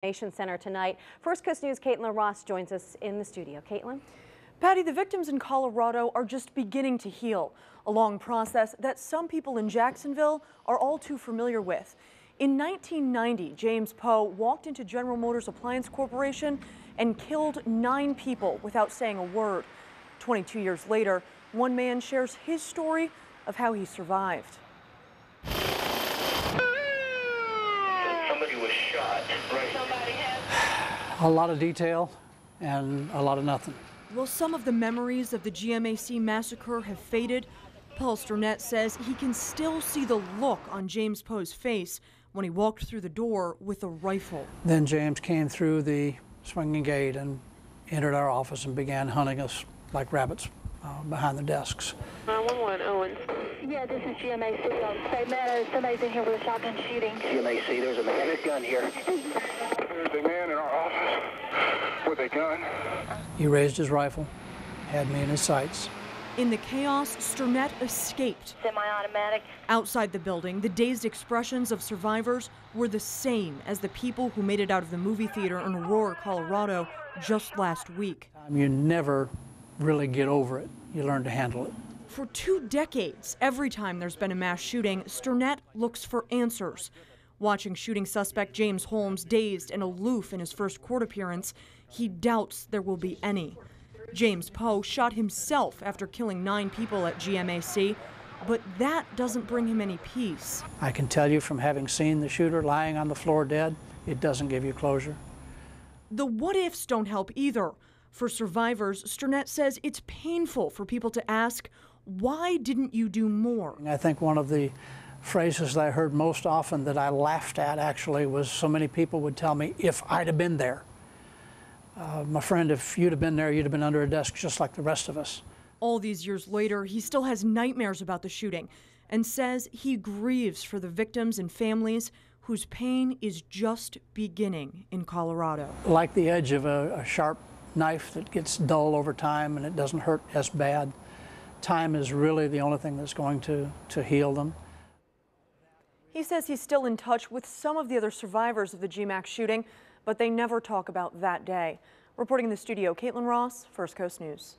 Information Center tonight. First Coast News' Caitlin Ross joins us in the studio. Caitlin? Patty, the victims in Colorado are just beginning to heal, a long process that some people in Jacksonville are all too familiar with. In 1990, James Poe walked into General Motors Appliance Corporation and killed 9 people without saying a word. 22 years later, one man shares his story of how he survived. Somebody was shot, right? A lot of detail and a lot of nothing. While some of the memories of the GMAC massacre have faded, Paul Sturnett says he can still see the look on James Poe's face when he walked through the door with a rifle. Then James came through the swinging gate and entered our office and began hunting us like rabbits behind the desks. 911, Owen. Yeah, this is GMAC. Somebody's in here with a shotgun shooting. GMAC, there's a man with a gun here. There's a man in our office with a gun. He raised his rifle, had me in his sights. In the chaos, Sturnett escaped. Semi-automatic. Outside the building, the dazed expressions of survivors were the same as the people who made it out of the movie theater in Aurora, Colorado just last week. You never really get over it. You learn to handle it. For 2 decades, every time there's been a mass shooting, Sturnett looks for answers. Watching shooting suspect James Holmes dazed and aloof in his first court appearance, he doubts there will be any. James Poe shot himself after killing 9 people at GMAC, but that doesn't bring him any peace. I can tell you from having seen the shooter lying on the floor dead, it doesn't give you closure. The what-ifs don't help either. For survivors, Sturnett says it's painful for people to ask, why didn't you do more? I think one of the phrases that I heard most often that I laughed at actually was so many people would tell me, if I'd have been there. My friend, if you'd have been there, you'd have been under a desk just like the rest of us. All these years later, he still has nightmares about the shooting and says he grieves for the victims and families whose pain is just beginning in Colorado. Like the edge of a sharp knife that gets dull over time and it doesn't hurt as bad. Time is really the only thing that's going to heal them. He says he's still in touch with some of the other survivors of the GMAC shooting, but they never talk about that day. Reporting in the studio, Caitlin Ross, First Coast News.